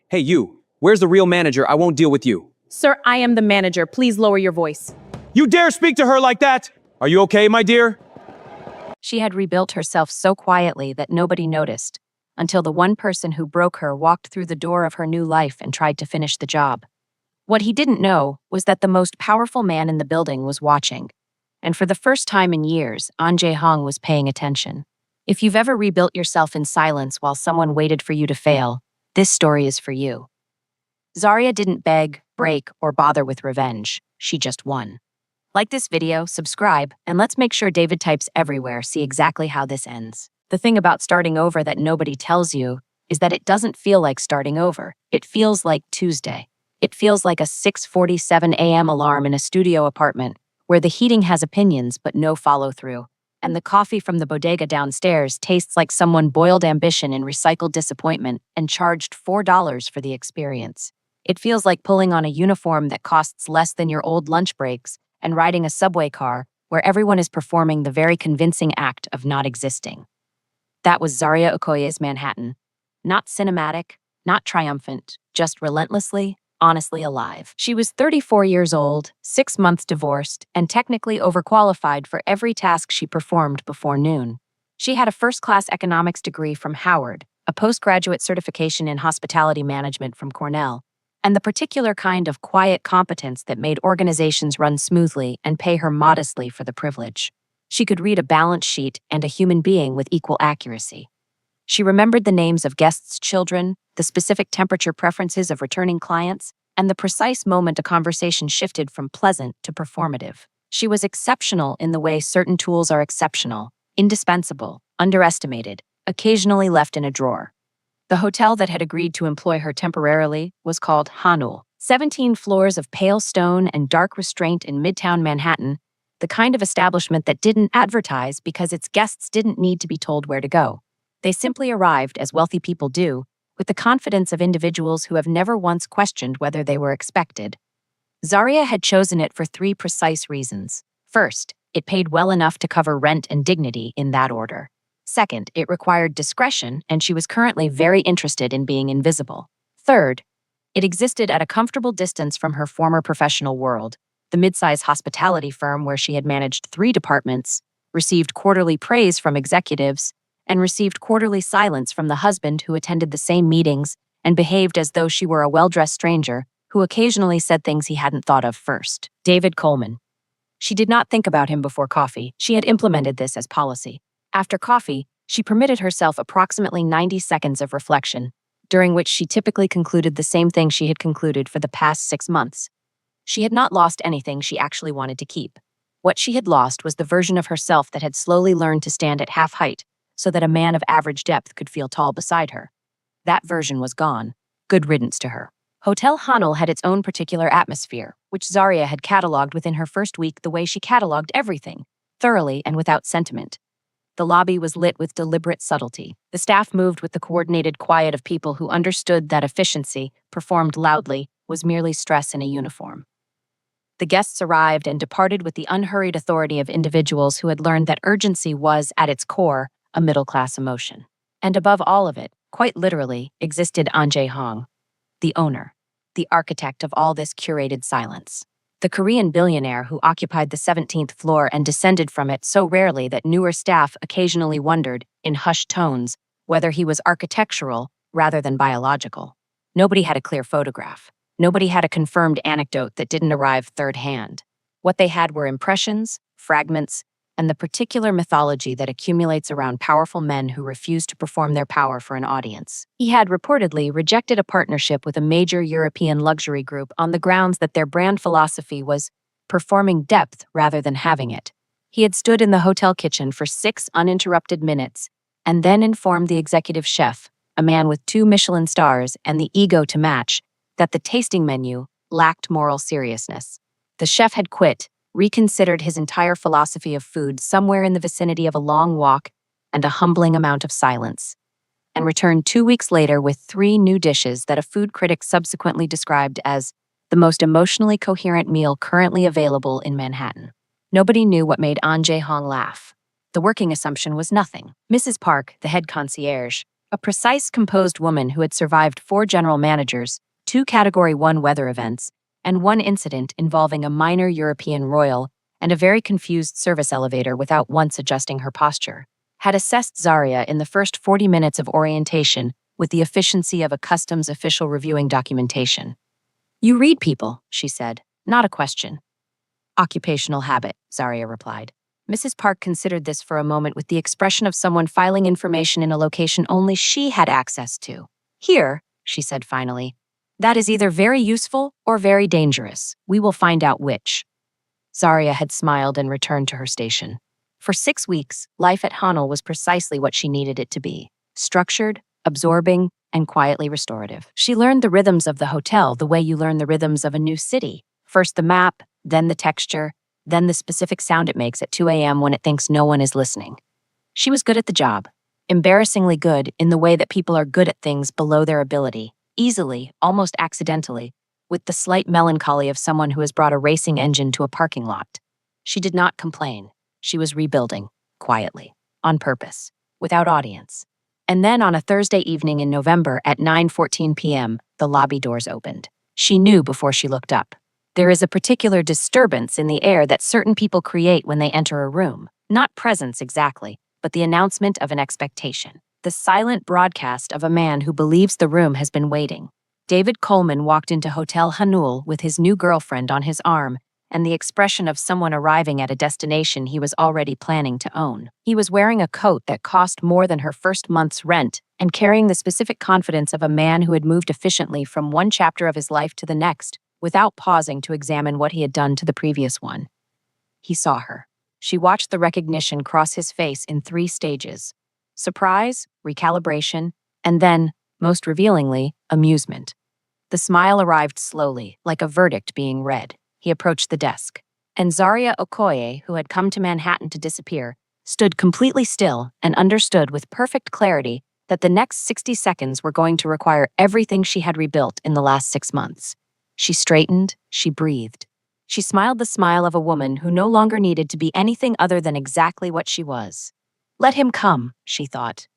Hey, you. Where's the real manager? I won't deal with you. Sir, I am the manager. Please lower your voice. You dare speak to her like that? Are you okay, my dear? She had rebuilt herself so quietly that nobody noticed, until the one person who broke her walked through the door of her new life and tried to finish the job. What he didn't know was that the most powerful man in the building was watching. And for the first time in years, An Jae-hong was paying attention. If you've ever rebuilt yourself in silence while someone waited for you to fail, this story is for you. Zarya didn't beg, break, or bother with revenge. She just won. Like this video, subscribe, and let's make sure David types everywhere see exactly how this ends. The thing about starting over that nobody tells you is that it doesn't feel like starting over. It feels like Tuesday. It feels like a 6:47 a.m. alarm in a studio apartment where the heating has opinions but no follow-through, and the coffee from the bodega downstairs tastes like someone boiled ambition in recycled disappointment and charged $4 for the experience. It feels like pulling on a uniform that costs less than your old lunch breaks and riding a subway car where everyone is performing the very convincing act of not existing. That was Zarya Okoye's Manhattan. Not cinematic, not triumphant, just relentlessly, honestly alive. She was 34 years old, 6 months divorced, and technically overqualified for every task she performed before noon. She had a first-class economics degree from Howard, a postgraduate certification in hospitality management from Cornell, and the particular kind of quiet competence that made organizations run smoothly and pay her modestly for the privilege. She could read a balance sheet and a human being with equal accuracy. She remembered the names of guests' children, the specific temperature preferences of returning clients, and the precise moment a conversation shifted from pleasant to performative. She was exceptional in the way certain tools are exceptional, indispensable, underestimated, occasionally left in a drawer. The hotel that had agreed to employ her temporarily was called Hanul. 17 floors of pale stone and dark restraint in Midtown Manhattan, the kind of establishment that didn't advertise because its guests didn't need to be told where to go. They simply arrived, as wealthy people do, with the confidence of individuals who have never once questioned whether they were expected. Zarya had chosen it for 3 precise reasons. First, it paid well enough to cover rent and dignity in that order. Second, it required discretion, and she was currently very interested in being invisible. Third, it existed at a comfortable distance from her former professional world, the mid-size hospitality firm where she had managed 3 departments, received quarterly praise from executives, and received quarterly silence from the husband who attended the same meetings and behaved as though she were a well-dressed stranger who occasionally said things he hadn't thought of first. David Coleman. She did not think about him before coffee. She had implemented this as policy. After coffee, she permitted herself approximately 90 seconds of reflection, during which she typically concluded the same thing she had concluded for the past 6 months. She had not lost anything she actually wanted to keep. What she had lost was the version of herself that had slowly learned to stand at half height so that a man of average depth could feel tall beside her. That version was gone. Good riddance to her. Hotel Hanul had its own particular atmosphere, which Zarya had cataloged within her first week the way she cataloged everything, thoroughly and without sentiment. The lobby was lit with deliberate subtlety. The staff moved with the coordinated quiet of people who understood that efficiency, performed loudly, was merely stress in a uniform. The guests arrived and departed with the unhurried authority of individuals who had learned that urgency was, at its core, a middle-class emotion. And above all of it, quite literally, existed An Jae-hong, the owner, the architect of all this curated silence. The Korean billionaire who occupied the 17th floor and descended from it so rarely that newer staff occasionally wondered, in hushed tones, whether he was architectural rather than biological. Nobody had a clear photograph. Nobody had a confirmed anecdote that didn't arrive third-hand. What they had were impressions, fragments, and the particular mythology that accumulates around powerful men who refuse to perform their power for an audience. He had reportedly rejected a partnership with a major European luxury group on the grounds that their brand philosophy was performing depth rather than having it. He had stood in the hotel kitchen for 6 uninterrupted minutes and then informed the executive chef, a man with 2 Michelin stars and the ego to match, that the tasting menu lacked moral seriousness. The chef had quit, reconsidered his entire philosophy of food somewhere in the vicinity of a long walk and a humbling amount of silence, and returned 2 weeks later with 3 new dishes that a food critic subsequently described as the most emotionally coherent meal currently available in Manhattan. Nobody knew what made An Jae-hong laugh. The working assumption was nothing. Mrs. Park, the head concierge, A precise, composed woman who had survived 4 general managers, 2 Category 1 weather events, and 1 incident involving a minor European royal and a very confused service elevator without once adjusting her posture, had assessed Zarya in the first 40 minutes of orientation with the efficiency of a customs official reviewing documentation. "You read people," she said, "not a question." "Occupational habit," Zarya replied. Mrs. Park considered this for a moment with the expression of someone filing information in a location only she had access to. "Here," she said finally, "that is either very useful or very dangerous. We will find out which." Zarya had smiled and returned to her station. For 6 weeks, life at Hanel was precisely what she needed it to be: structured, absorbing, and quietly restorative. She learned the rhythms of the hotel the way you learn the rhythms of a new city. First the map, then the texture, then the specific sound it makes at 2 a.m. when it thinks no one is listening. She was good at the job, embarrassingly good in the way that people are good at things below their ability, easily, almost accidentally, with the slight melancholy of someone who has brought a racing engine to a parking lot. She did not complain. She was rebuilding, quietly, on purpose, without audience. And then on a Thursday evening in November at 9:14 p.m., the lobby doors opened. She knew before she looked up. There is a particular disturbance in the air that certain people create when they enter a room. Not presence exactly, but the announcement of an expectation. The silent broadcast of a man who believes the room has been waiting. David Coleman walked into Hotel Hanul with his new girlfriend on his arm and the expression of someone arriving at a destination he was already planning to own. He was wearing a coat that cost more than her first month's rent and carrying the specific confidence of a man who had moved efficiently from one chapter of his life to the next, without pausing to examine what he had done to the previous one. He saw her. She watched the recognition cross his face in 3 stages: surprise, recalibration, and then, most revealingly, amusement. The smile arrived slowly, like a verdict being read. He approached the desk. And Zarya Okoye, who had come to Manhattan to disappear, stood completely still and understood with perfect clarity that the next 60 seconds were going to require everything she had rebuilt in the last 6 months. She straightened, she breathed. She smiled the smile of a woman who no longer needed to be anything other than exactly what she was. "Let him come," she thought.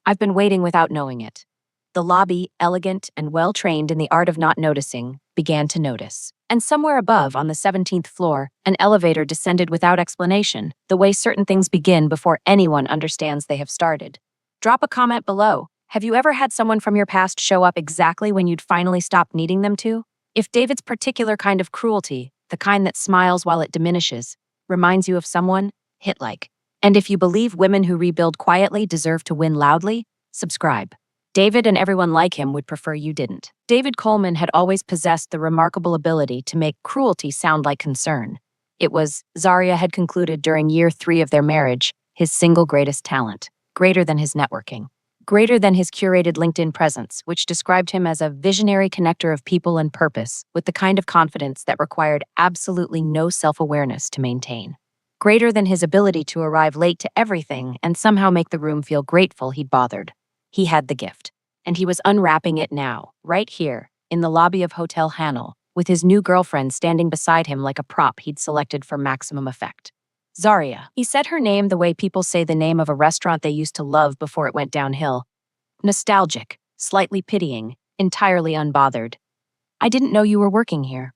"I've been waiting without knowing it." The lobby, elegant and well-trained in the art of not noticing, began to notice. And somewhere above, on the 17th floor, an elevator descended without explanation, the way certain things begin before anyone understands they have started. Drop a comment below. Have you ever had someone from your past show up exactly when you'd finally stopped needing them to? If David's particular kind of cruelty, the kind that smiles while it diminishes, reminds you of someone, hit like. And if you believe women who rebuild quietly deserve to win loudly, subscribe. David and everyone like him would prefer you didn't. David Coleman had always possessed the remarkable ability to make cruelty sound like concern. It was, Zarya had concluded during year 3 of their marriage, his single greatest talent, greater than his networking, greater than his curated LinkedIn presence, which described him as a visionary connector of people and purpose, with the kind of confidence that required absolutely no self-awareness to maintain. Greater than his ability to arrive late to everything and somehow make the room feel grateful he'd bothered. He had the gift, and he was unwrapping it now, right here, in the lobby of Hotel Hanel, with his new girlfriend standing beside him like a prop he'd selected for maximum effect. Zarya. He said her name the way people say the name of a restaurant they used to love before it went downhill. Nostalgic, slightly pitying, entirely unbothered. "I didn't know you were working here."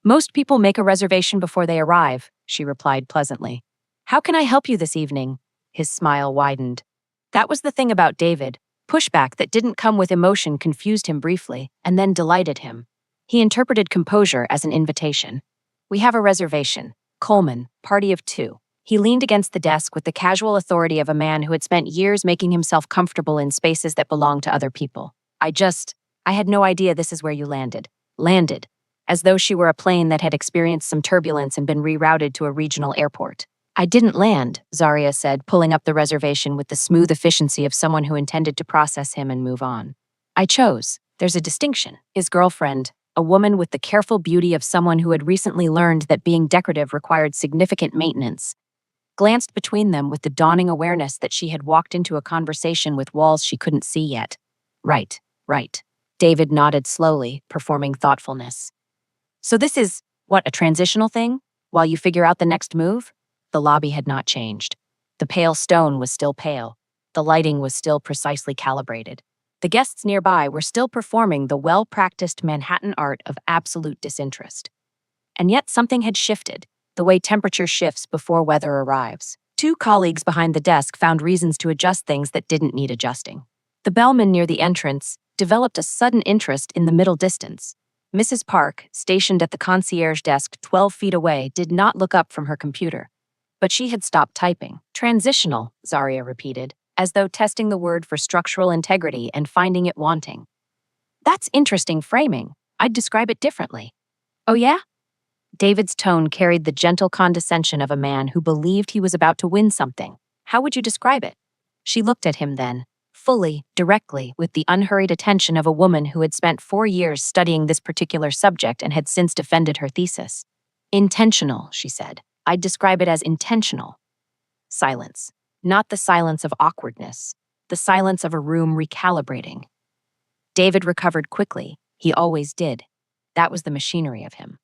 "Most people make a reservation before they arrive," she replied pleasantly. "How can I help you this evening?" His smile widened. That was the thing about David. Pushback that didn't come with emotion confused him briefly, and then delighted him. He interpreted composure as an invitation. "We have a reservation. Coleman, party of 2. He leaned against the desk with the casual authority of a man who had spent years making himself comfortable in spaces that belonged to other people. I had no idea this is where you landed." Landed, as though she were a plane that had experienced some turbulence and been rerouted to a regional airport. "I didn't land," Zarya said, pulling up the reservation with the smooth efficiency of someone who intended to process him and move on. "I chose. There's a distinction." His girlfriend, a woman with the careful beauty of someone who had recently learned that being decorative required significant maintenance, glanced between them with the dawning awareness that she had walked into a conversation with walls she couldn't see yet. Right. David nodded slowly, performing thoughtfulness. "So this is, what, a transitional thing? While you figure out the next move?" The lobby had not changed. The pale stone was still pale. The lighting was still precisely calibrated. The guests nearby were still performing the well-practiced Manhattan art of absolute disinterest. And yet something had shifted, the way temperature shifts before weather arrives. Two colleagues behind the desk found reasons to adjust things that didn't need adjusting. The bellman near the entrance developed a sudden interest in the middle distance. Mrs. Park, stationed at the concierge desk 12 feet away, did not look up from her computer. But she had stopped typing. Transitional, Zaria repeated, as though testing the word for structural integrity and finding it wanting. That's interesting framing. I'd describe it differently. Oh yeah? David's tone carried the gentle condescension of a man who believed he was about to win something. How would you describe it? She looked at him then, fully, directly, with the unhurried attention of a woman who had spent 4 years studying this particular subject and had since defended her thesis. Intentional, she said. I'd describe it as intentional. Silence. Not the silence of awkwardness, the silence of a room recalibrating. David recovered quickly. He always did. That was the machinery of him.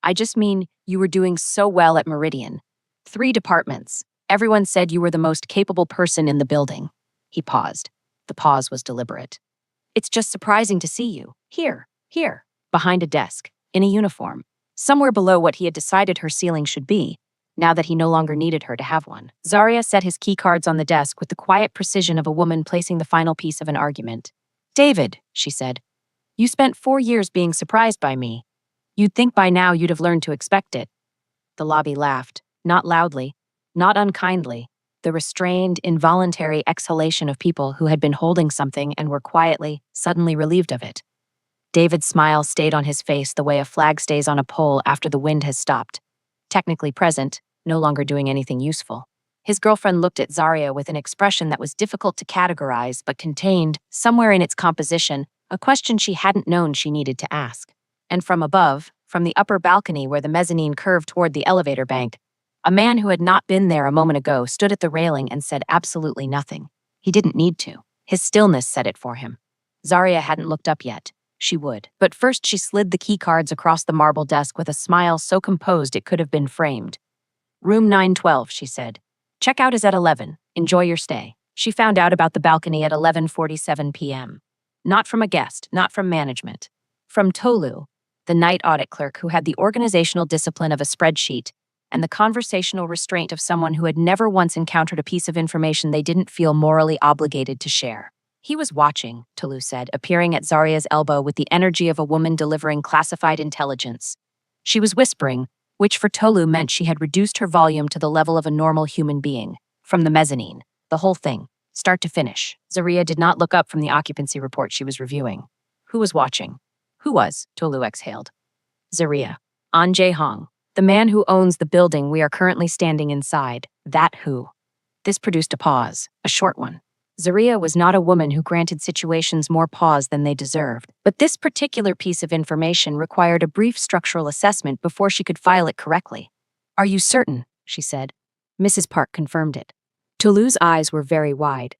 I just mean, you were doing so well at Meridian. 3 departments. Everyone said you were the most capable person in the building. He paused. The pause was deliberate. It's just surprising to see you. Here, behind a desk, in a uniform. Somewhere below what he had decided her ceiling should be, now that he no longer needed her to have one. Zaria set his key cards on the desk with the quiet precision of a woman placing the final piece of an argument. David, she said, you spent 4 years being surprised by me. You'd think by now you'd have learned to expect it. The lobby laughed, not loudly, not unkindly, the restrained, involuntary exhalation of people who had been holding something and were quietly, suddenly relieved of it. David's smile stayed on his face the way a flag stays on a pole after the wind has stopped. Technically present, no longer doing anything useful. His girlfriend looked at Zaria with an expression that was difficult to categorize but contained, somewhere in its composition, a question she hadn't known she needed to ask. And from above, from the upper balcony where the mezzanine curved toward the elevator bank, a man who had not been there a moment ago stood at the railing and said absolutely nothing. He didn't need to. His stillness said it for him. Zaria hadn't looked up yet. She would. But first she slid the key cards across the marble desk with a smile so composed it could have been framed. Room 912, she said. Checkout is at 11. Enjoy your stay. She found out about the balcony at 11:47 p.m. Not from a guest, not from management. From Tolu, the night audit clerk who had the organizational discipline of a spreadsheet and the conversational restraint of someone who had never once encountered a piece of information they didn't feel morally obligated to share. He was watching, Tolu said, appearing at Zaria's elbow with the energy of a woman delivering classified intelligence. She was whispering, which for Tolu meant she had reduced her volume to the level of a normal human being. From the mezzanine, the whole thing, start to finish. Zaria did not look up from the occupancy report she was reviewing. Who was watching? Who was? Tolu exhaled. Zaria. An Jae-hong. The man who owns the building we are currently standing inside. That who. This produced a pause, a short one. Zaria was not a woman who granted situations more pause than they deserved, but this particular piece of information required a brief structural assessment before she could file it correctly. Are you certain? She said. Mrs. Park confirmed it. Tolu's eyes were very wide.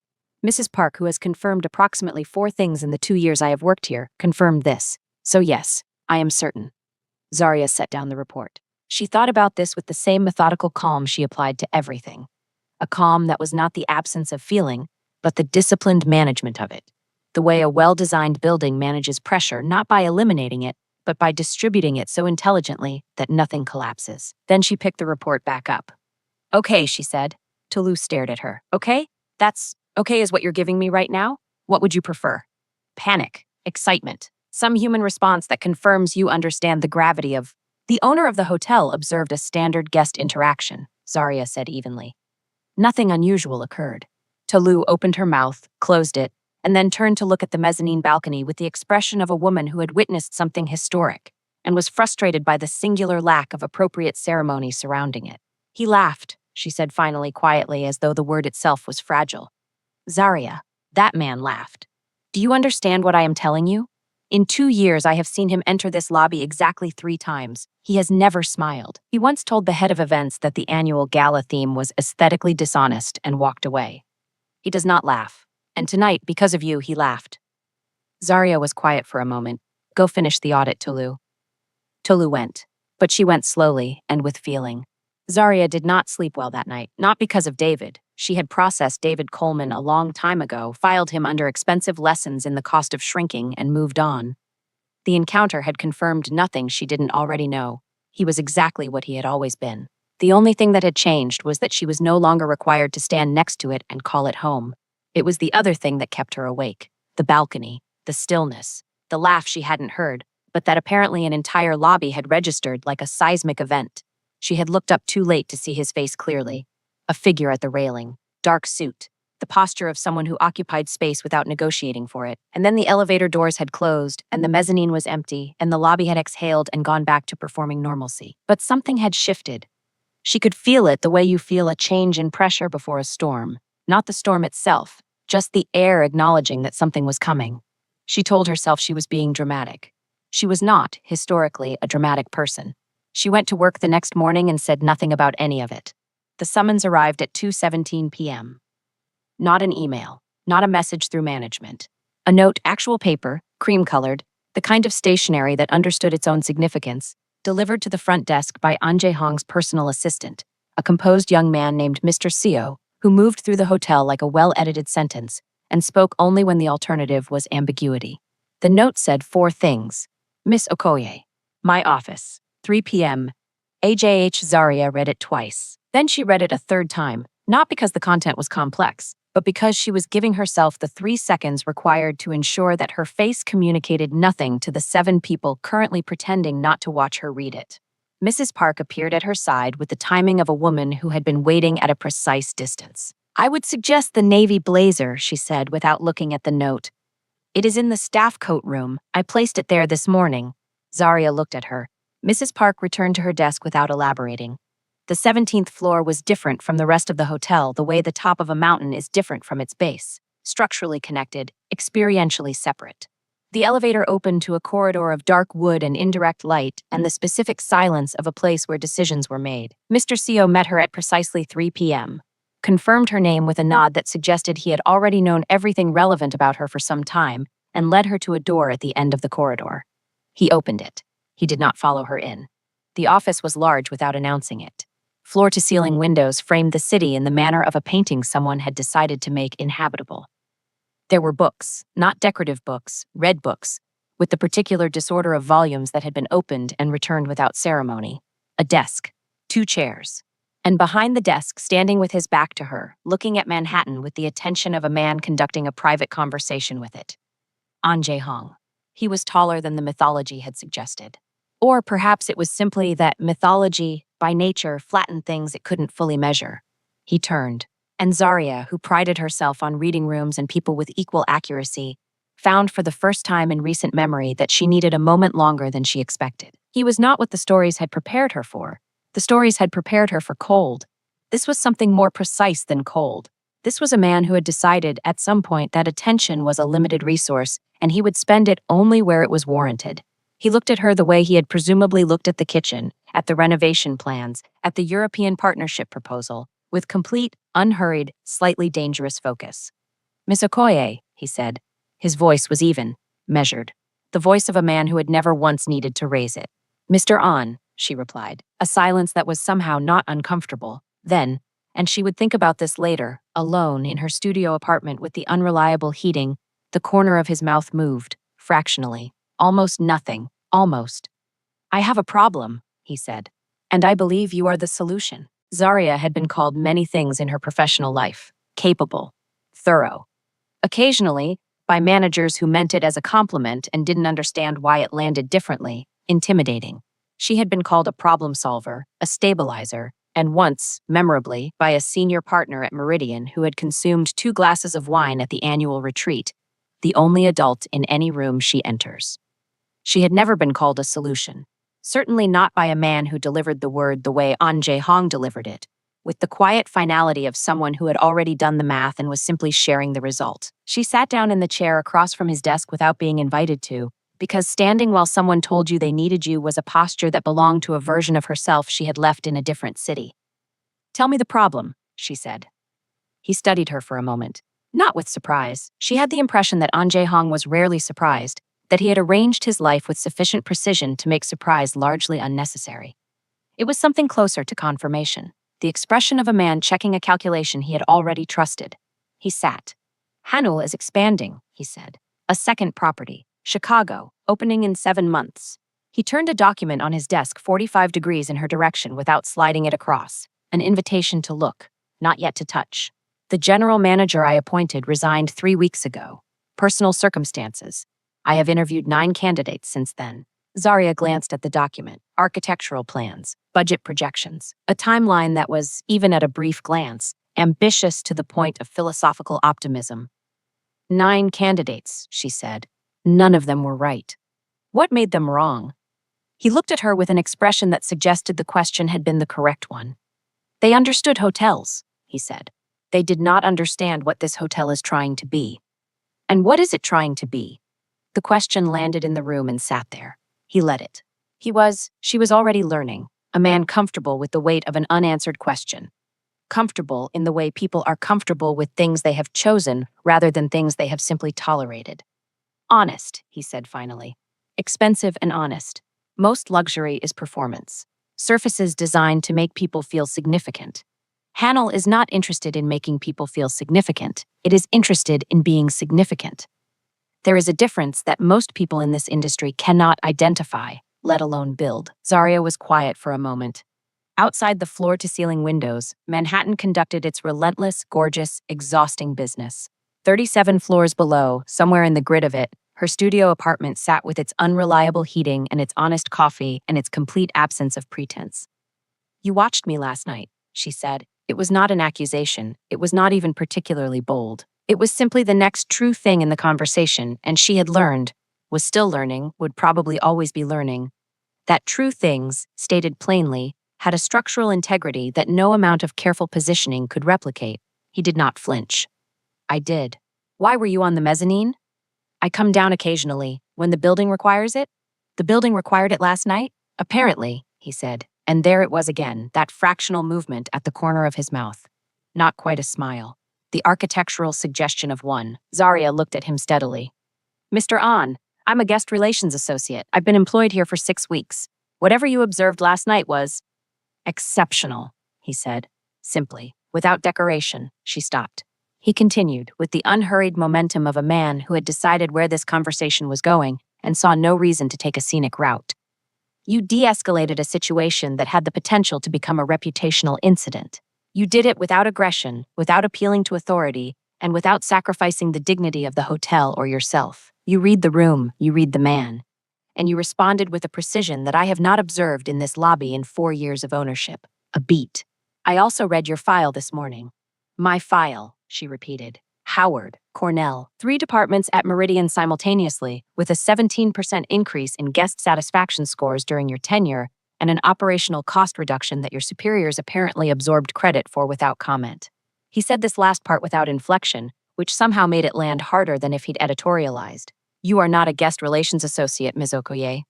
Mrs. Park, who has confirmed approximately 4 things in the 2 years I have worked here, confirmed this. So yes, I am certain. Zaria set down the report. She thought about this with the same methodical calm she applied to everything. A calm that was not the absence of feeling, but the disciplined management of it. The way a well-designed building manages pressure not by eliminating it, but by distributing it so intelligently that nothing collapses. Then she picked the report back up. Okay, she said. Tolu stared at her. Okay? That's okay is what you're giving me right now? What would you prefer? Panic, excitement, some human response that confirms you understand the gravity of. The owner of the hotel observed a standard guest interaction, Zaria said evenly. Nothing unusual occurred. Tolu opened her mouth, closed it, and then turned to look at the mezzanine balcony with the expression of a woman who had witnessed something historic and was frustrated by the singular lack of appropriate ceremony surrounding it. He laughed, she said finally quietly as though the word itself was fragile. Zaria, that man laughed. Do you understand what I am telling you? In 2 years, I have seen him enter this lobby exactly 3 times. He has never smiled. He once told the head of events that the annual gala theme was aesthetically dishonest and walked away. He does not laugh. And tonight, because of you, he laughed. Zaria was quiet for a moment. Go finish the audit, Tolu. Tolu went. But she went slowly and with feeling. Zaria did not sleep well that night, not because of David. She had processed David Coleman a long time ago, filed him under expensive lessons in the cost of shrinking, and moved on. The encounter had confirmed nothing she didn't already know. He was exactly what he had always been. The only thing that had changed was that she was no longer required to stand next to it and call it home. It was the other thing that kept her awake. The balcony, the stillness, the laugh she hadn't heard, but that apparently an entire lobby had registered like a seismic event. She had looked up too late to see his face clearly. A figure at the railing, dark suit, the posture of someone who occupied space without negotiating for it. And then the elevator doors had closed, and the mezzanine was empty, and the lobby had exhaled and gone back to performing normalcy. But something had shifted. She could feel it the way you feel a change in pressure before a storm. Not the storm itself, just the air acknowledging that something was coming. She told herself she was being dramatic. She was not, historically, a dramatic person. She went to work the next morning and said nothing about any of it. The summons arrived at 2:17 p.m. Not an email, not a message through management. A note, actual paper, cream-colored, the kind of stationery that understood its own significance, delivered to the front desk by An Jae-hong's personal assistant, a composed young man named Mr. Seo, who moved through the hotel like a well-edited sentence and spoke only when the alternative was ambiguity. The note said 4 things. Miss Okoye. My office. 3 p.m. AJH Zaria read it twice. Then she read it a third time, not because the content was complex, but because she was giving herself the 3 seconds required to ensure that her face communicated nothing to the 7 people currently pretending not to watch her read it. Mrs. Park appeared at her side with the timing of a woman who had been waiting at a precise distance. I would suggest the navy blazer, she said without looking at the note. It is in the staff coat room. I placed it there this morning. Zaria looked at her. Mrs. Park returned to her desk without elaborating. The 17th floor was different from the rest of the hotel the way the top of a mountain is different from its base. Structurally connected, experientially separate. The elevator opened to a corridor of dark wood and indirect light and the specific silence of a place where decisions were made. Mr. Seo met her at precisely 3 p.m., confirmed her name with a nod that suggested he had already known everything relevant about her for some time, and led her to a door at the end of the corridor. He opened it. He did not follow her in. The office was large without announcing it. Floor-to-ceiling windows framed the city in the manner of a painting someone had decided to make inhabitable. There were books, not decorative books, read books, with the particular disorder of volumes that had been opened and returned without ceremony. A desk, 2 chairs. And behind the desk, standing with his back to her, looking at Manhattan with the attention of a man conducting a private conversation with it. An Jae-hong. He was taller than the mythology had suggested. Or perhaps it was simply that mythology, by nature, flattened things it couldn't fully measure. He turned, and Zaria, who prided herself on reading rooms and people with equal accuracy, found for the first time in recent memory that she needed a moment longer than she expected. He was not what the stories had prepared her for. The stories had prepared her for cold. This was something more precise than cold. This was a man who had decided at some point that attention was a limited resource, and he would spend it only where it was warranted. He looked at her the way he had presumably looked at the kitchen, at the renovation plans, at the European partnership proposal, with complete, unhurried, slightly dangerous focus. Miss Okoye, he said. His voice was even, measured. The voice of a man who had never once needed to raise it. Mr. An, she replied, a silence that was somehow not uncomfortable. Then, and she would think about this later, alone in her studio apartment with the unreliable heating, the corner of his mouth moved, fractionally. Almost nothing, almost. I have a problem, he said, and I believe you are the solution. Zaria had been called many things in her professional life. Capable, thorough. Occasionally, by managers who meant it as a compliment and didn't understand why it landed differently, intimidating. She had been called a problem solver, a stabilizer, and once, memorably, by a senior partner at Meridian who had consumed 2 glasses of wine at the annual retreat, the only adult in any room she enters. She had never been called a solution, certainly not by a man who delivered the word the way An Jae-hong delivered it, with the quiet finality of someone who had already done the math and was simply sharing the result. She sat down in the chair across from his desk without being invited to, because standing while someone told you they needed you was a posture that belonged to a version of herself she had left in a different city. Tell me the problem, she said. He studied her for a moment. Not with surprise. She had the impression that An Jae-hong was rarely surprised, that he had arranged his life with sufficient precision to make surprise largely unnecessary. It was something closer to confirmation, the expression of a man checking a calculation he had already trusted. He sat. Hanul is expanding, he said. A second property, Chicago, opening in 7 months. He turned a document on his desk 45 degrees in her direction without sliding it across, an invitation to look, not yet to touch. The general manager I appointed resigned 3 weeks ago. Personal circumstances. I have interviewed 9 candidates since then. Zarya glanced at the document, architectural plans, budget projections, a timeline that was, even at a brief glance, ambitious to the point of philosophical optimism. 9 candidates, she said. None of them were right. What made them wrong? He looked at her with an expression that suggested the question had been the correct one. They understood hotels, he said. They did not understand what this hotel is trying to be. And what is it trying to be? The question landed in the room and sat there. He let it. She was already learning, a man comfortable with the weight of an unanswered question. Comfortable in the way people are comfortable with things they have chosen rather than things they have simply tolerated. Honest, he said finally. Expensive and honest. Most luxury is performance. Surfaces designed to make people feel significant. Hanul is not interested in making people feel significant. It is interested in being significant. There is a difference that most people in this industry cannot identify, let alone build. Zarya was quiet for a moment. Outside the floor-to-ceiling windows, Manhattan conducted its relentless, gorgeous, exhausting business. 37 floors below, somewhere in the grid of it, her studio apartment sat with its unreliable heating and its honest coffee and its complete absence of pretense. You watched me last night, she said. It was not an accusation. It was not even particularly bold. It was simply the next true thing in the conversation, and she had learned, was still learning, would probably always be learning, that true things, stated plainly, had a structural integrity that no amount of careful positioning could replicate. He did not flinch. I did. Why were you on the mezzanine? I come down occasionally, when the building requires it. The building required it last night? Apparently, he said, and there it was again, that fractional movement at the corner of his mouth. Not quite a smile. The architectural suggestion of one. Zarya looked at him steadily. Mr. Ahn, I'm a guest relations associate. I've been employed here for 6 weeks. Whatever you observed last night was exceptional, he said, simply, without decoration. She stopped. He continued, with the unhurried momentum of a man who had decided where this conversation was going and saw no reason to take a scenic route. You de-escalated a situation that had the potential to become a reputational incident. You did it without aggression, without appealing to authority, and without sacrificing the dignity of the hotel or yourself. You read the room, you read the man. And you responded with a precision that I have not observed in this lobby in 4 years of ownership. A beat. I also read your file this morning. My file, she repeated. Howard, Cornell, 3 departments at Meridian simultaneously, with a 17% increase in guest satisfaction scores during your tenure, and an operational cost reduction that your superiors apparently absorbed credit for without comment. He said this last part without inflection, which somehow made it land harder than if he'd editorialized. You are not a guest relations associate, Ms. Okoye.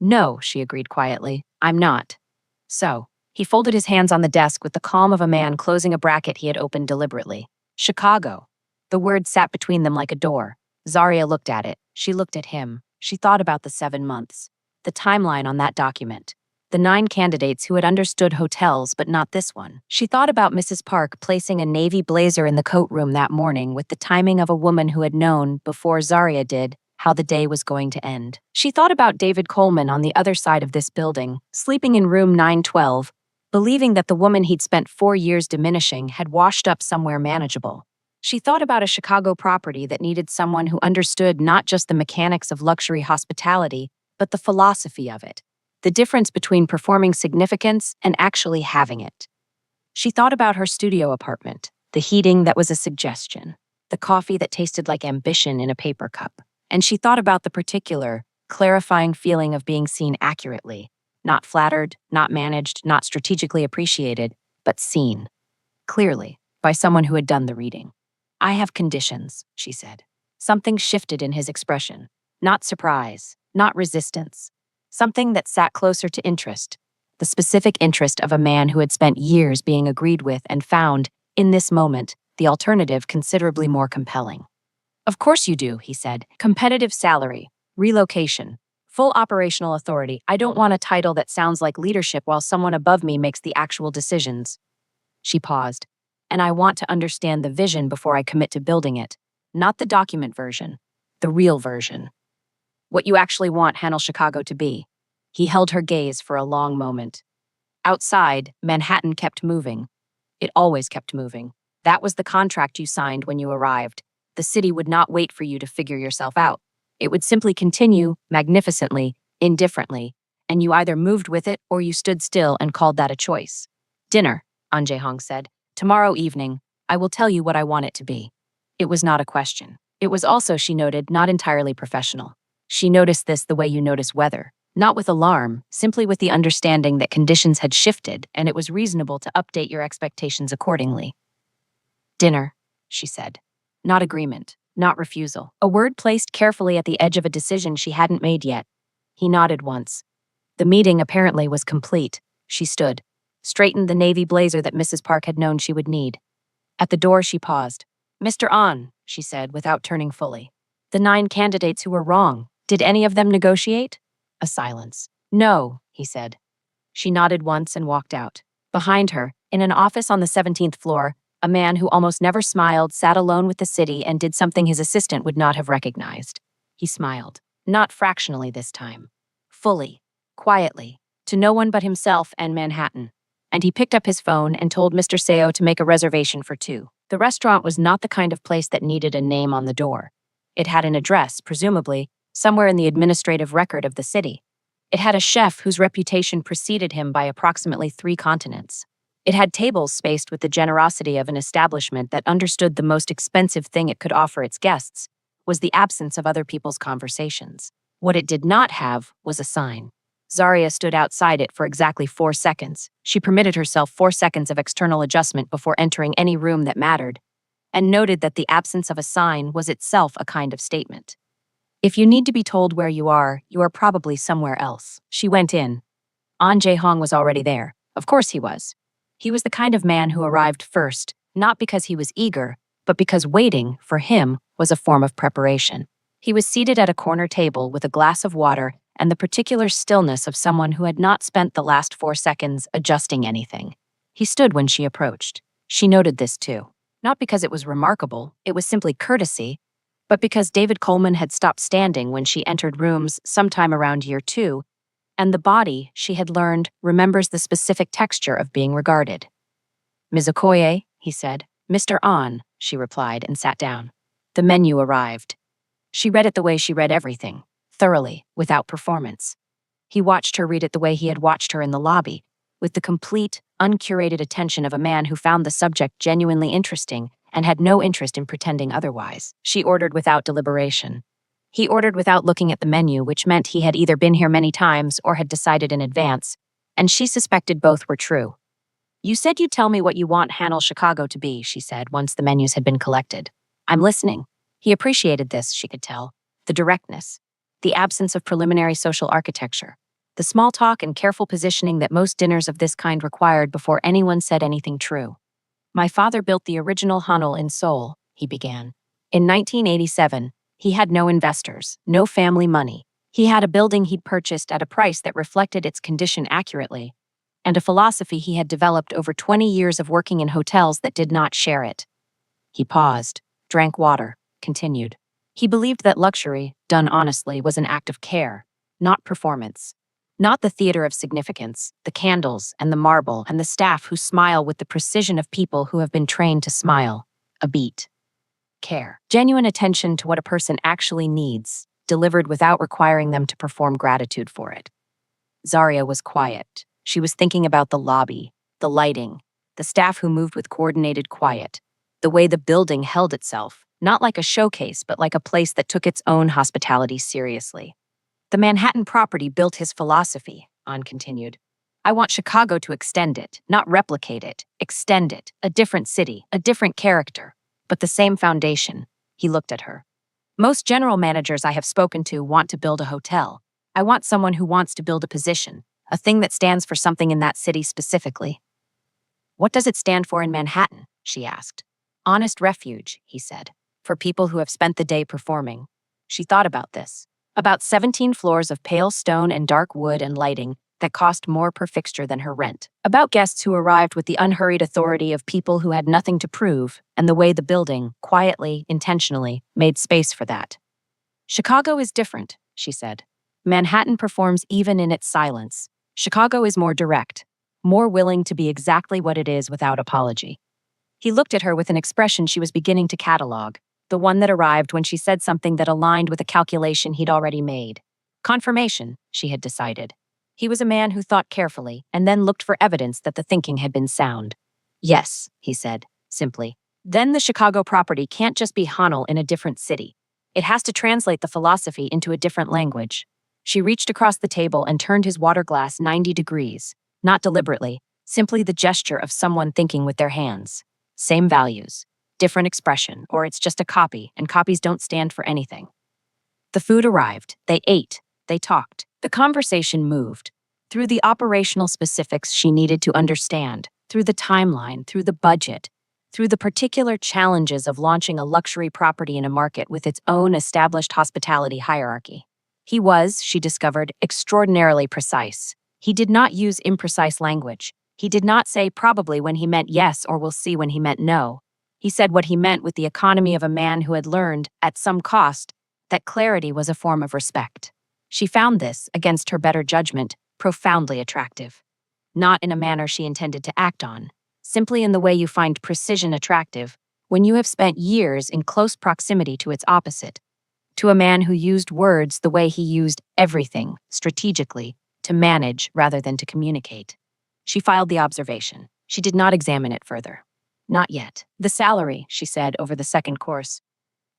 No, she agreed quietly. I'm not. So, he folded his hands on the desk with the calm of a man closing a bracket he had opened deliberately. Chicago. The word sat between them like a door. Zarya looked at it. She looked at him. She thought about the 7 months. The timeline on that document. The 9 candidates who had understood hotels, but not this one. She thought about Mrs. Park placing a navy blazer in the coat room that morning with the timing of a woman who had known, before Zarya did, how the day was going to end. She thought about David Coleman on the other side of this building, sleeping in room 912, believing that the woman he'd spent 4 years diminishing had washed up somewhere manageable. She thought about a Chicago property that needed someone who understood not just the mechanics of luxury hospitality, but the philosophy of it. The difference between performing significance and actually having it. She thought about her studio apartment, the heating that was a suggestion, the coffee that tasted like ambition in a paper cup. And she thought about the particular, clarifying feeling of being seen accurately, not flattered, not managed, not strategically appreciated, but seen, clearly, by someone who had done the reading. I have conditions, she said. Something shifted in his expression. Not surprise, not resistance. Something that sat closer to interest. The specific interest of a man who had spent years being agreed with and found, in this moment, the alternative considerably more compelling. Of course you do, he said. Competitive salary, relocation, Full operational authority. I don't want a title that sounds like leadership while someone above me makes the actual decisions. She paused. And I want to understand the vision before I commit to building it. Not the document version. The real version. What you actually want Hanel Chicago to be. He held her gaze for a long moment. Outside, Manhattan kept moving. It always kept moving. That was the contract you signed when you arrived. The city would not wait for you to figure yourself out. It would simply continue, magnificently, indifferently, and you either moved with it or you stood still and called that a choice. Dinner, An Jae-hong said. Tomorrow evening, I will tell you what I want it to be. It was not a question. It was also, she noted, not entirely professional. She noticed this the way you notice weather. Not with alarm, simply with the understanding that conditions had shifted and it was reasonable to update your expectations accordingly. Dinner, she said. Not agreement, not refusal. A word placed carefully at the edge of a decision she hadn't made yet. He nodded once. The meeting apparently was complete. She stood, straightened the navy blazer that Mrs. Park had known she would need. At the door, she paused. Mr. An, she said, without turning fully. The 9 candidates who were wrong, did any of them negotiate? A silence. No, he said. She nodded once and walked out. Behind her, in an office on the 17th floor, a man who almost never smiled sat alone with the city and did something his assistant would not have recognized. He smiled. Not fractionally this time. Fully. Quietly. To no one but himself and Manhattan. And he picked up his phone and told Mr. Seo to make a reservation for 2. The restaurant was not the kind of place that needed a name on the door. It had an address, presumably, somewhere in the administrative record of the city. It had a chef whose reputation preceded him by approximately 3 continents. It had tables spaced with the generosity of an establishment that understood the most expensive thing it could offer its guests was the absence of other people's conversations. What it did not have was a sign. Zarya stood outside it for exactly 4 seconds. She permitted herself 4 seconds of external adjustment before entering any room that mattered, and noted that the absence of a sign was itself a kind of statement. If you need to be told where you are probably somewhere else. She went in. An Jae-hong was already there. Of course he was. He was the kind of man who arrived first, not because he was eager, but because waiting, for him, was a form of preparation. He was seated at a corner table with a glass of water and the particular stillness of someone who had not spent the last 4 seconds adjusting anything. He stood when she approached. She noted this too. Not because it was remarkable, it was simply courtesy, but because David Coleman had stopped standing when she entered rooms sometime around year 2, and the body, she had learned, remembers the specific texture of being regarded. Ms. Okoye, he said. Mr. An, she replied and sat down. The menu arrived. She read it the way she read everything, thoroughly, without performance. He watched her read it the way he had watched her in the lobby, with the complete, uncurated attention of a man who found the subject genuinely interesting and had no interest in pretending otherwise. She ordered without deliberation. He ordered without looking at the menu, which meant he had either been here many times or had decided in advance, and she suspected both were true. You said you'd tell me what you want Hanel Chicago to be, she said, once the menus had been collected. I'm listening. He appreciated this, she could tell. The directness. The absence of preliminary social architecture. The small talk and careful positioning that most dinners of this kind required before anyone said anything true. My father built the original Hanel in Seoul, he began. In 1987, he had no investors, no family money. He had a building he'd purchased at a price that reflected its condition accurately, and a philosophy he had developed over 20 years of working in hotels that did not share it. He paused, drank water, continued. He believed that luxury, done honestly, was an act of care, not performance. Not the theater of significance, the candles and the marble and the staff who smile with the precision of people who have been trained to smile. A beat. Care. Genuine attention to what a person actually needs, delivered without requiring them to perform gratitude for it. Zarya was quiet. She was thinking about the lobby, the lighting, the staff who moved with coordinated quiet, the way the building held itself, not like a showcase, but like a place that took its own hospitality seriously. The Manhattan property built his philosophy, An continued. I want Chicago to extend it, not replicate it, extend it, a different city, a different character, but the same foundation. He looked at her. Most general managers I have spoken to want to build a hotel. I want someone who wants to build a position, a thing that stands for something in that city specifically. What does it stand for in Manhattan? She asked. Honest refuge, he said, for people who have spent the day performing. She thought about this. About 17 floors of pale stone and dark wood and lighting that cost more per fixture than her rent. About guests who arrived with the unhurried authority of people who had nothing to prove, and the way the building, quietly, intentionally, made space for that. Chicago is different, she said. Manhattan performs even in its silence. Chicago is more direct, more willing to be exactly what it is without apology. He looked at her with an expression she was beginning to catalog, the one that arrived when she said something that aligned with a calculation he'd already made. Confirmation, she had decided. He was a man who thought carefully and then looked for evidence that the thinking had been sound. Yes, he said, simply. Then the Chicago property can't just be Hanel in a different city. It has to translate the philosophy into a different language. She reached across the table and turned his water glass 90 degrees, not deliberately, simply the gesture of someone thinking with their hands. Same values, different expression, or it's just a copy, and copies don't stand for anything. The food arrived. They ate. They talked. The conversation moved. Through the operational specifics she needed to understand, through the timeline, through the budget, through the particular challenges of launching a luxury property in a market with its own established hospitality hierarchy. He was, she discovered, extraordinarily precise. He did not use imprecise language. He did not say probably when he meant yes or we'll see when he meant no. He said what he meant with the economy of a man who had learned, at some cost, that clarity was a form of respect. She found this, against her better judgment, profoundly attractive. Not in a manner she intended to act on, simply in the way you find precision attractive when you have spent years in close proximity to its opposite, to a man who used words the way he used everything, strategically, to manage rather than to communicate. She filed the observation. She did not examine it further. Not yet. The salary, she said over the second course.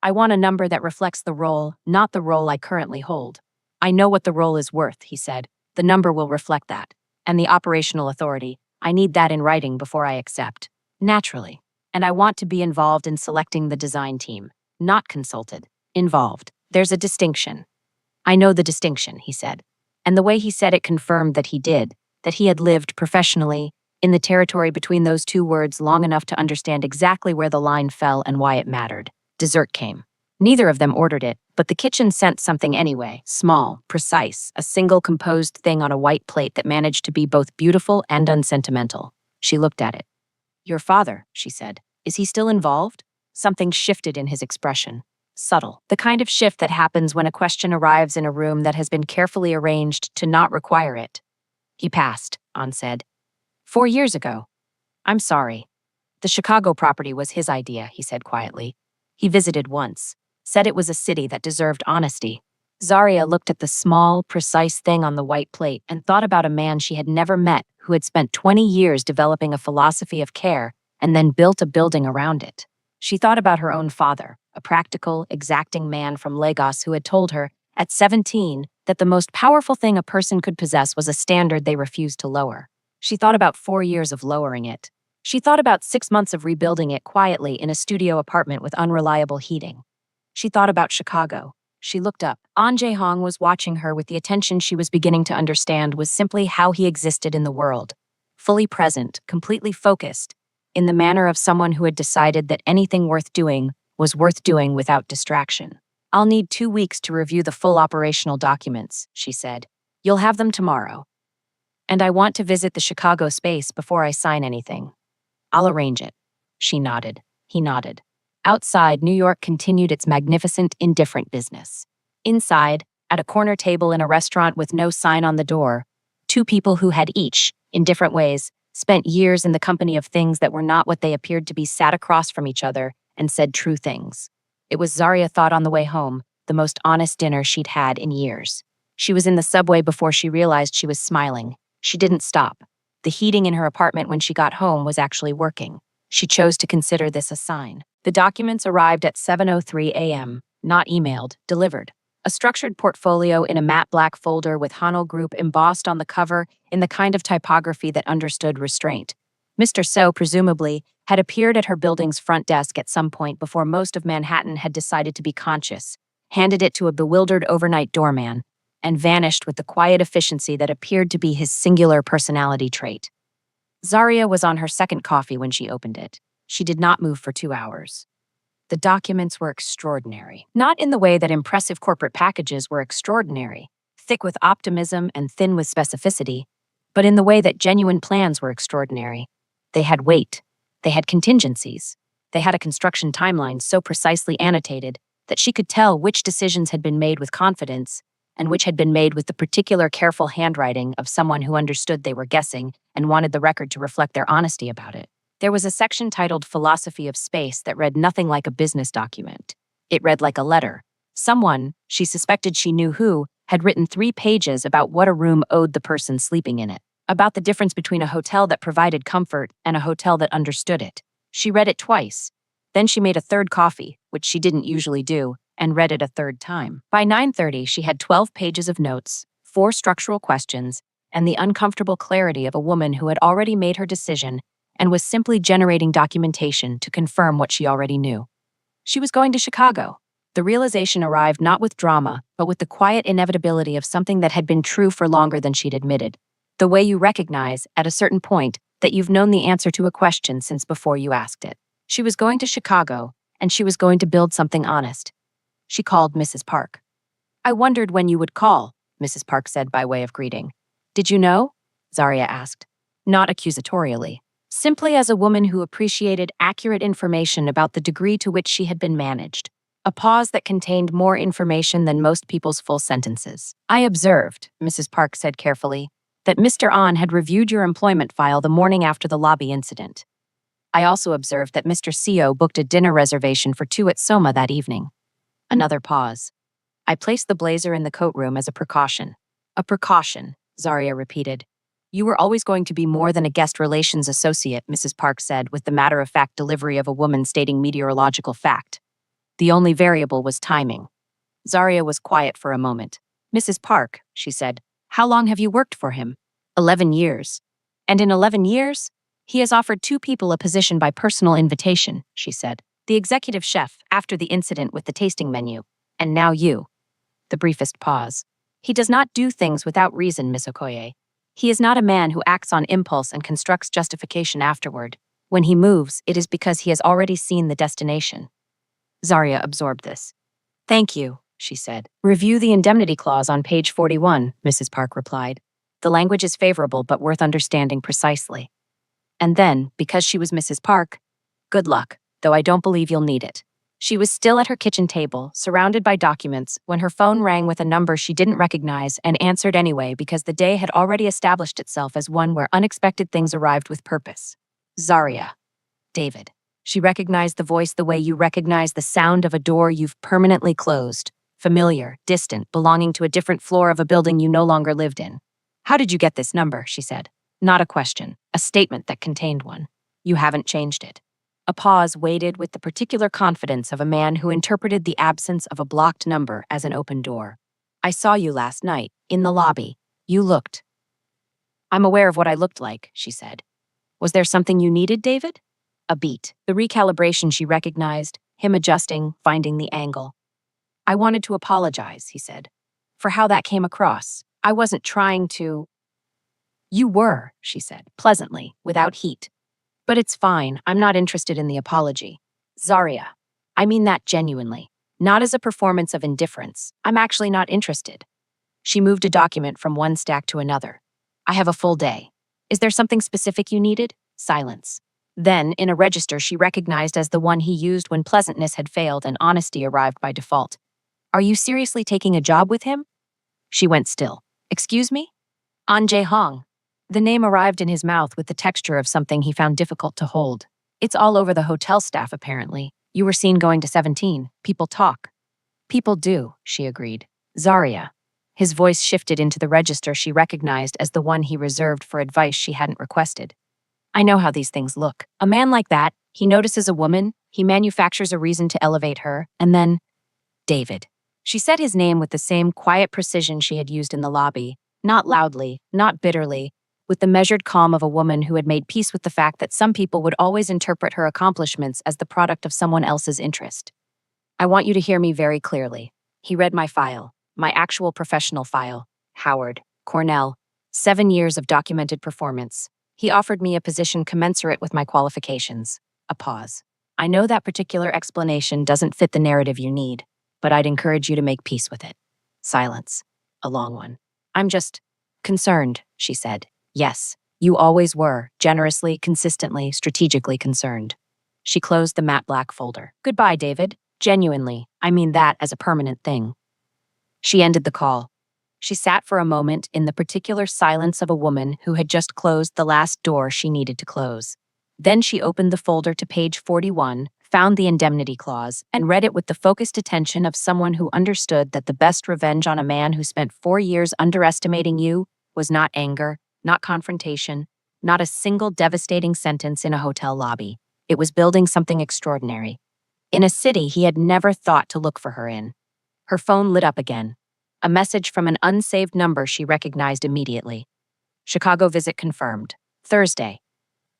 I want a number that reflects the role, not the role I currently hold. I know what the role is worth, he said. The number will reflect that. And the operational authority, I need that in writing before I accept. Naturally. And I want to be involved in selecting the design team. Not consulted. Involved. There's a distinction. I know the distinction, he said. And the way he said it confirmed that he did, that he had lived professionally in the territory between those two words long enough to understand exactly where the line fell and why it mattered. Dessert came. Neither of them ordered it, but the kitchen sent something anyway, small, precise, a single composed thing on a white plate that managed to be both beautiful and unsentimental. She looked at it. Your father, she said. Is he still involved? Something shifted in his expression. Subtle. The kind of shift that happens when a question arrives in a room that has been carefully arranged to not require it. He passed, An said. 4 years ago. I'm sorry. The Chicago property was his idea, he said quietly. He visited once, said it was a city that deserved honesty. Zaria looked at the small, precise thing on the white plate and thought about a man she had never met who had spent 20 years developing a philosophy of care and then built a building around it. She thought about her own father, a practical, exacting man from Lagos who had told her, at 17, that the most powerful thing a person could possess was a standard they refused to lower. She thought about 4 years of lowering it. She thought about 6 months of rebuilding it quietly in a studio apartment with unreliable heating. She thought about Chicago. She looked up. An Jae-hong was watching her with the attention she was beginning to understand was simply how he existed in the world. Fully present, completely focused, in the manner of someone who had decided that anything worth doing was worth doing without distraction. I'll need 2 weeks to review the full operational documents, she said. You'll have them tomorrow. And I want to visit the Chicago space before I sign anything. I'll arrange it. She nodded. He nodded. Outside, New York continued its magnificent, indifferent business. Inside, at a corner table in a restaurant with no sign on the door, 2 people who had each, in different ways, spent years in the company of things that were not what they appeared to be sat across from each other and said true things. It was, Zaria thought on the way home, the most honest dinner she'd had in years. She was in the subway before she realized she was smiling. She didn't stop. The heating in her apartment when she got home was actually working. She chose to consider this a sign. The documents arrived at 7:03 a.m., not emailed, delivered. A structured portfolio in a matte black folder with Hanel Group embossed on the cover in the kind of typography that understood restraint. Mr. So, presumably, had appeared at her building's front desk at some point before most of Manhattan had decided to be conscious, handed it to a bewildered overnight doorman, and vanished with the quiet efficiency that appeared to be his singular personality trait. Zaria was on her second coffee when she opened it. She did not move for 2 hours. The documents were extraordinary. Not in the way that impressive corporate packages were extraordinary, thick with optimism and thin with specificity, but in the way that genuine plans were extraordinary. They had weight. They had contingencies. They had a construction timeline so precisely annotated that she could tell which decisions had been made with confidence and which had been made with the particular careful handwriting of someone who understood they were guessing and wanted the record to reflect their honesty about it. There was a section titled Philosophy of Space that read nothing like a business document. It read like a letter. Someone, she suspected she knew who, had written 3 pages about what a room owed the person sleeping in it, about the difference between a hotel that provided comfort and a hotel that understood it. She read it twice. Then she made a third coffee, which she didn't usually do, and read it a third time. By 9:30, she had 12 pages of notes, 4 structural questions, and the uncomfortable clarity of a woman who had already made her decision and was simply generating documentation to confirm what she already knew. She was going to Chicago. The realization arrived not with drama, but with the quiet inevitability of something that had been true for longer than she'd admitted. The way you recognize, at a certain point, that you've known the answer to a question since before you asked it. She was going to Chicago, and she was going to build something honest. She called Mrs. Park. "I wondered when you would call," Mrs. Park said by way of greeting. "Did you know?" Zarya asked. Not accusatorially. Simply as a woman who appreciated accurate information about the degree to which she had been managed. A pause that contained more information than most people's full sentences. "I observed," Mrs. Park said carefully, "that Mr. Ahn had reviewed your employment file the morning after the lobby incident. I also observed that Mr. Seo booked a dinner reservation for 2 at Soma that evening." Another pause. "I placed the blazer in the coat room as a precaution." "A precaution," Zarya repeated. "You were always going to be more than a guest relations associate," Mrs. Park said with the matter-of-fact delivery of a woman stating meteorological fact. The only variable was timing. Zarya was quiet for a moment. "Mrs. Park," she said, "how long have you worked for him?" 11 years. "And in 11 years? He has offered 2 people a position by personal invitation," she said. "The executive chef, after the incident with the tasting menu, and now you." The briefest pause. "He does not do things without reason, Miss Okoye. He is not a man who acts on impulse and constructs justification afterward. When he moves, it is because he has already seen the destination." Zarya absorbed this. "Thank you," she said. "Review the indemnity clause on page 41, Mrs. Park replied. "The language is favorable but worth understanding precisely." And then, because she was Mrs. Park, "Good luck, though I don't believe you'll need it." She was still at her kitchen table, surrounded by documents, when her phone rang with a number she didn't recognize and answered anyway because the day had already established itself as one where unexpected things arrived with purpose. "Zarya." "David." She recognized the voice the way you recognize the sound of a door you've permanently closed. Familiar, distant, belonging to a different floor of a building you no longer lived in. "How did you get this number?" she said. Not a question, a statement that contained one. "You haven't changed it." A pause waited with the particular confidence of a man who interpreted the absence of a blocked number as an open door. "I saw you last night, in the lobby. You looked." "I'm aware of what I looked like," she said. "Was there something you needed, David?" A beat. The recalibration she recognized, him adjusting, finding the angle. "I wanted to apologize," he said, "for how that came across. I wasn't trying to—" "You were," she said, pleasantly, without heat. "But it's fine. I'm not interested in the apology. Zarya. I mean that genuinely. Not as a performance of indifference. I'm actually not interested." She moved a document from one stack to another. "I have a full day. Is there something specific you needed?" Silence. Then, in a register she recognized as the one he used when pleasantness had failed and honesty arrived by default. "Are you seriously taking a job with him?" She went still. "Excuse me?" "An Jae-hong." The name arrived in his mouth with the texture of something he found difficult to hold. "It's all over the hotel staff, apparently. You were seen going to 17. People talk." "People do," she agreed. "Zarya." His voice shifted into the register she recognized as the one he reserved for advice she hadn't requested. "I know how these things look. A man like that, he notices a woman, he manufactures a reason to elevate her, and then— David." She said his name with the same quiet precision she had used in the lobby, not loudly, not bitterly, with the measured calm of a woman who had made peace with the fact that some people would always interpret her accomplishments as the product of someone else's interest. "I want you to hear me very clearly." He read my file, my actual professional file. Howard, Cornell, 7 years of documented performance. He offered me a position commensurate with my qualifications. A pause. I know that particular explanation doesn't fit the narrative you need, but I'd encourage you to make peace with it. Silence. A long one. I'm just concerned, she said. Yes, you always were, generously, consistently, strategically concerned. She closed the matte black folder. Goodbye, David. Genuinely, I mean that as a permanent thing. She ended the call. She sat for a moment in the particular silence of a woman who had just closed the last door she needed to close. Then she opened the folder to page 41, found the indemnity clause, and read it with the focused attention of someone who understood that the best revenge on a man who spent 4 years underestimating you was not anger, not confrontation, not a single devastating sentence in a hotel lobby. It was building something extraordinary. In a city he had never thought to look for her in. Her phone lit up again. A message from an unsaved number she recognized immediately. Chicago visit confirmed. Thursday.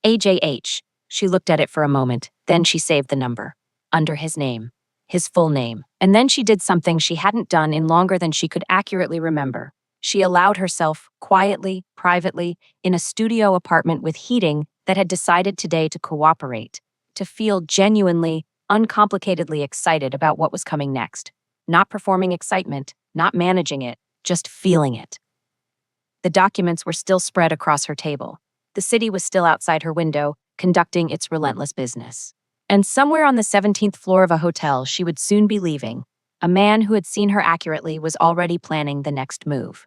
AJH. She looked at it for a moment, then she saved the number. Under his name. His full name. And then she did something she hadn't done in longer than she could accurately remember. She allowed herself, quietly, privately, in a studio apartment with heating that had decided today to cooperate, to feel genuinely, uncomplicatedly excited about what was coming next. Not performing excitement, not managing it, just feeling it. The documents were still spread across her table. The city was still outside her window, conducting its relentless business. And somewhere on the 17th floor of a hotel she would soon be leaving, a man who had seen her accurately was already planning the next move.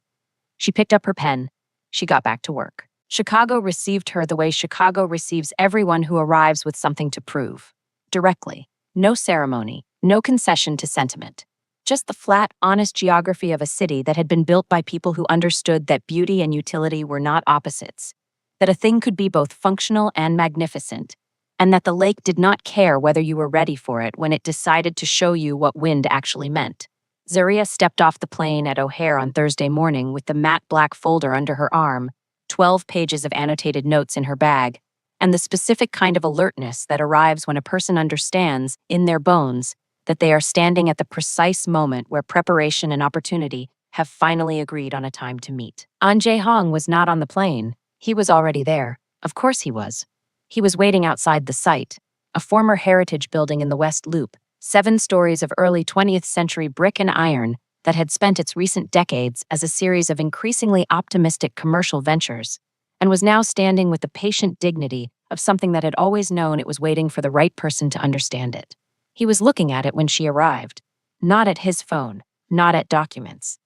She picked up her pen. She got back to work. Chicago received her the way Chicago receives everyone who arrives with something to prove. Directly. No ceremony, no concession to sentiment. Just the flat, honest geography of a city that had been built by people who understood that beauty and utility were not opposites, that a thing could be both functional and magnificent, and that the lake did not care whether you were ready for it when it decided to show you what wind actually meant. Zaria stepped off the plane at O'Hare on Thursday morning with the matte black folder under her arm, 12 pages of annotated notes in her bag, and the specific kind of alertness that arrives when a person understands, in their bones, that they are standing at the precise moment where preparation and opportunity have finally agreed on a time to meet. An Jae-hong was not on the plane. He was already there. Of course he was. He was waiting outside the site, a former heritage building in the West Loop, 7 stories of early 20th century brick and iron that had spent its recent decades as a series of increasingly optimistic commercial ventures, and was now standing with the patient dignity of something that had always known it was waiting for the right person to understand it. He was looking at it when she arrived, not at his phone, not at documents.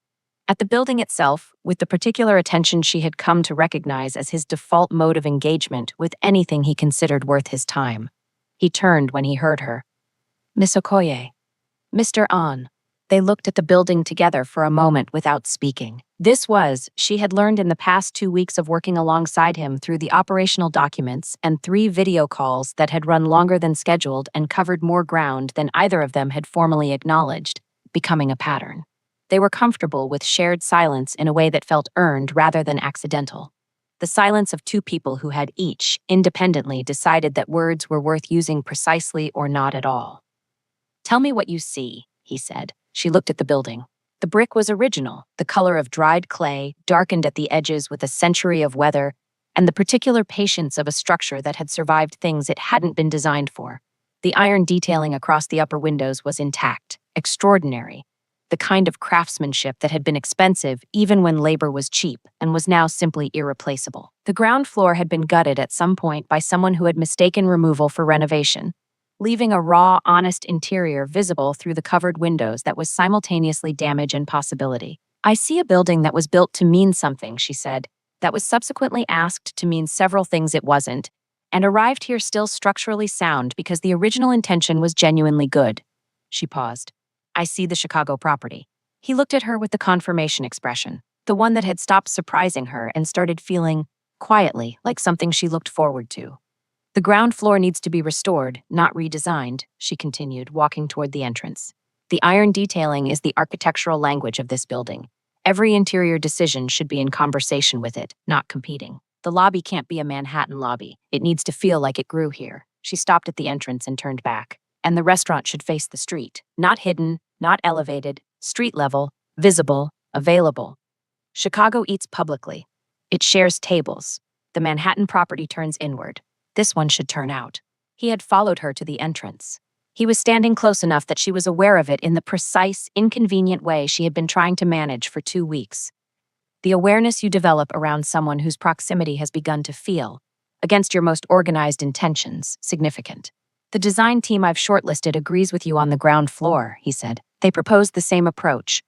At the building itself, with the particular attention she had come to recognize as his default mode of engagement with anything he considered worth his time. He turned when he heard her. Miss Okoye. Mr. An. They looked at the building together for a moment without speaking. This was, she had learned in the past 2 weeks of working alongside him through the operational documents and 3 video calls that had run longer than scheduled and covered more ground than either of them had formally acknowledged, becoming a pattern. They were comfortable with shared silence in a way that felt earned rather than accidental. The silence of 2 people who had each, independently, decided that words were worth using precisely or not at all. Tell me what you see, he said. She looked at the building. The brick was original, the color of dried clay, darkened at the edges with a century of weather, and the particular patience of a structure that had survived things it hadn't been designed for. The iron detailing across the upper windows was intact, extraordinary, the kind of craftsmanship that had been expensive even when labor was cheap and was now simply irreplaceable. The ground floor had been gutted at some point by someone who had mistaken removal for renovation, leaving a raw, honest interior visible through the covered windows that was simultaneously damage and possibility. I see a building that was built to mean something, she said, that was subsequently asked to mean several things it wasn't, and arrived here still structurally sound because the original intention was genuinely good. She paused. I see the Chicago property. He looked at her with the confirmation expression, the one that had stopped surprising her and started feeling, quietly, like something she looked forward to. The ground floor needs to be restored, not redesigned, she continued, walking toward the entrance. The iron detailing is the architectural language of this building. Every interior decision should be in conversation with it, not competing. The lobby can't be a Manhattan lobby. It needs to feel like it grew here. She stopped at the entrance and turned back. And the restaurant should face the street. Not hidden, not elevated, street level, visible, available. Chicago eats publicly. It shares tables. The Manhattan property turns inward. This one should turn out. He had followed her to the entrance. He was standing close enough that she was aware of it in the precise, inconvenient way she had been trying to manage for 2 weeks. The awareness you develop around someone whose proximity has begun to feel, against your most organized intentions, significant. The design team I've shortlisted agrees with you on the ground floor, he said. They proposed the same approach.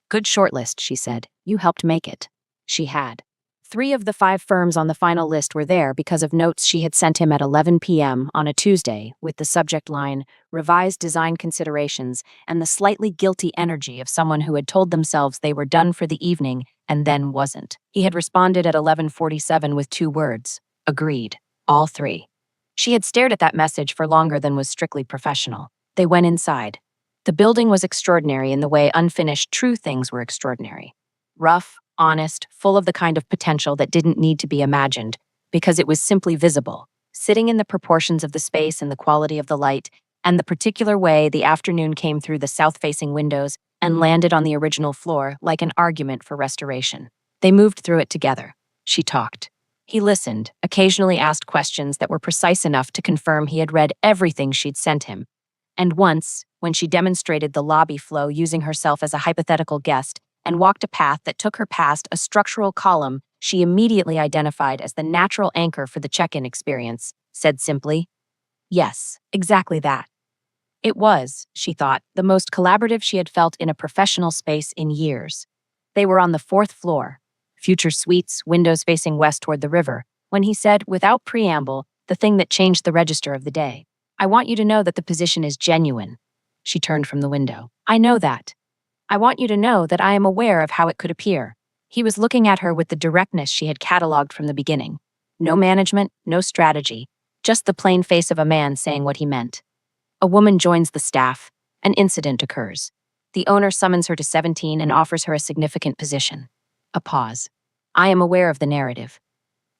Good shortlist, she said. You helped make it. She had. 3 of the 5 firms on the final list were there because of notes she had sent him at 11 p.m. on a Tuesday with the subject line, revised design considerations, and the slightly guilty energy of someone who had told themselves they were done for the evening and then wasn't. He had responded at 11:47 with 2 words. Agreed. All 3. She had stared at that message for longer than was strictly professional. They went inside. The building was extraordinary in the way unfinished true things were extraordinary. Rough, honest, full of the kind of potential that didn't need to be imagined, because it was simply visible, sitting in the proportions of the space and the quality of the light, and the particular way the afternoon came through the south-facing windows and landed on the original floor like an argument for restoration. They moved through it together. She talked. He listened, occasionally asked questions that were precise enough to confirm he had read everything she'd sent him. And once, when she demonstrated the lobby flow using herself as a hypothetical guest and walked a path that took her past a structural column she immediately identified as the natural anchor for the check-in experience, said simply, "Yes, exactly that." It was, she thought, the most collaborative she had felt in a professional space in years. They were on the 4th floor, future suites, windows facing west toward the river, when he said, without preamble, the thing that changed the register of the day. "I want you to know that the position is genuine." She turned from the window. "I know that. I want you to know that I am aware of how it could appear." He was looking at her with the directness she had cataloged from the beginning. No management, no strategy, just the plain face of a man saying what he meant. A woman joins the staff. An incident occurs. The owner summons her to 17 and offers her a significant position. A pause. "I am aware of the narrative."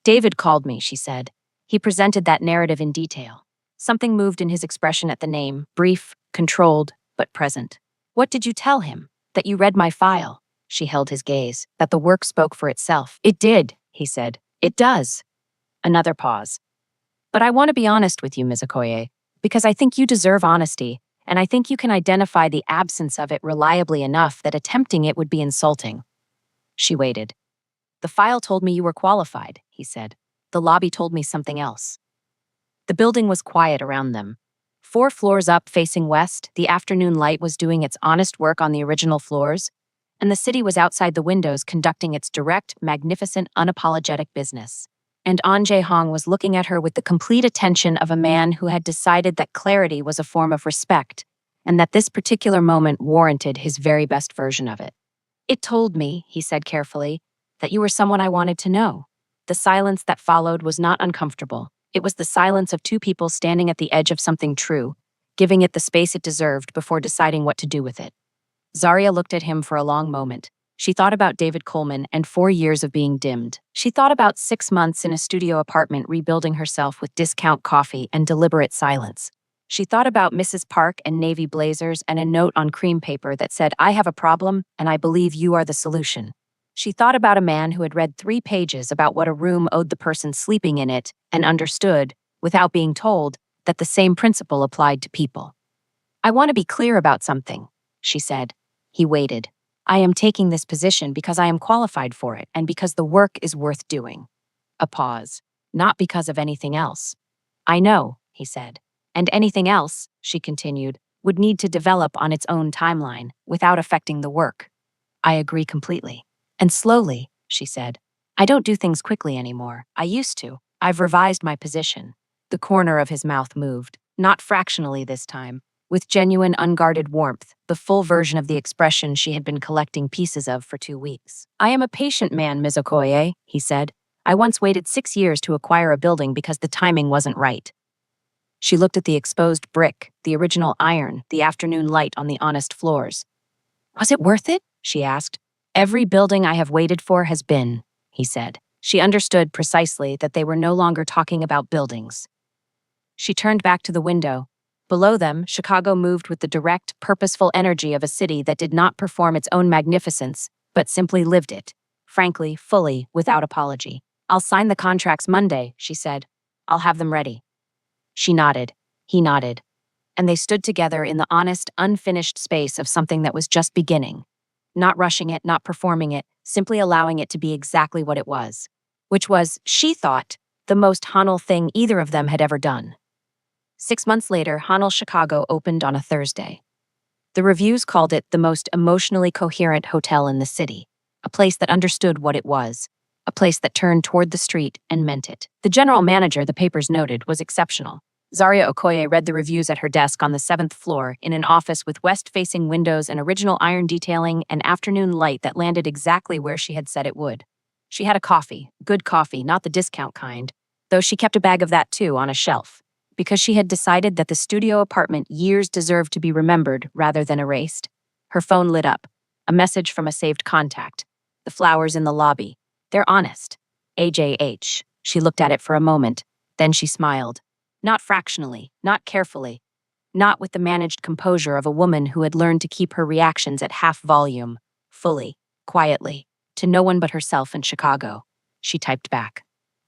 "David called me," she said. He presented that narrative in detail. Something moved in his expression at the name, brief, controlled, but present. "What did you tell him? That you read my file?" She held his gaze. "That the work spoke for itself." "It did," he said. "It does." Another pause. "But I want to be honest with you, Ms. Okoye, because I think you deserve honesty, and I think you can identify the absence of it reliably enough that attempting it would be insulting." She waited. "The file told me you were qualified," he said. "The lobby told me something else." The building was quiet around them. 4 floors up, facing west, the afternoon light was doing its honest work on the original floors, and the city was outside the windows conducting its direct, magnificent, unapologetic business. And An Jae-hong was looking at her with the complete attention of a man who had decided that clarity was a form of respect, and that this particular moment warranted his very best version of it. "It told me," he said carefully, "that you were someone I wanted to know." The silence that followed was not uncomfortable. It was the silence of 2 people standing at the edge of something true, giving it the space it deserved before deciding what to do with it. Zaria looked at him for a long moment. She thought about David Coleman and 4 years of being dimmed. She thought about 6 months in a studio apartment rebuilding herself with discount coffee and deliberate silence. She thought about Mrs. Park and navy blazers and a note on cream paper that said, "I have a problem, and I believe you are the solution." She thought about a man who had read 3 pages about what a room owed the person sleeping in it and understood, without being told, that the same principle applied to people. "I want to be clear about something," she said. He waited. "I am taking this position because I am qualified for it and because the work is worth doing." A pause. "Not because of anything else." "I know," he said. "And anything else," she continued, "would need to develop on its own timeline without affecting the work." "I agree completely." "And slowly," she said. "I don't do things quickly anymore. I used to. I've revised my position." The corner of his mouth moved, not fractionally this time, with genuine unguarded warmth, the full version of the expression she had been collecting pieces of for 2 weeks. "I am a patient man, Ms. Okoye," he said. "I once waited 6 years to acquire a building because the timing wasn't right." She looked at the exposed brick, the original iron, the afternoon light on the honest floors. "Was it worth it?" she asked. "Every building I have waited for has been," he said. She understood precisely that they were no longer talking about buildings. She turned back to the window. Below them, Chicago moved with the direct, purposeful energy of a city that did not perform its own magnificence, but simply lived it. Frankly, fully, without apology. "I'll sign the contracts Monday," she said. "I'll have them ready." She nodded. He nodded. And they stood together in the honest, unfinished space of something that was just beginning. Not rushing it, not performing it, simply allowing it to be exactly what it was. Which was, she thought, the most Honol thing either of them had ever done. 6 months later, Honol Chicago opened on a Thursday. The reviews called it the most emotionally coherent hotel in the city, a place that understood what it was, a place that turned toward the street and meant it. The general manager, the papers noted, was exceptional. Zaria Okoye read the reviews at her desk on the 7th floor in an office with west-facing windows and original iron detailing and afternoon light that landed exactly where she had said it would. She had a coffee, good coffee, not the discount kind, though she kept a bag of that too on a shelf, because she had decided that the studio apartment years deserved to be remembered rather than erased. Her phone lit up. A message from a saved contact. The flowers in the lobby. They're honest. AJH. She looked at it for a moment. Then she smiled. Not fractionally, not carefully. Not with the managed composure of a woman who had learned to keep her reactions at half volume. Fully. Quietly. To no one but herself in Chicago. She typed back.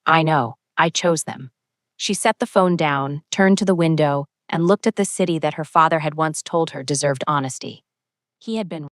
I know. I chose them. She set the phone down, turned to the window, and looked at the city that her father had once told her deserved honesty. He had been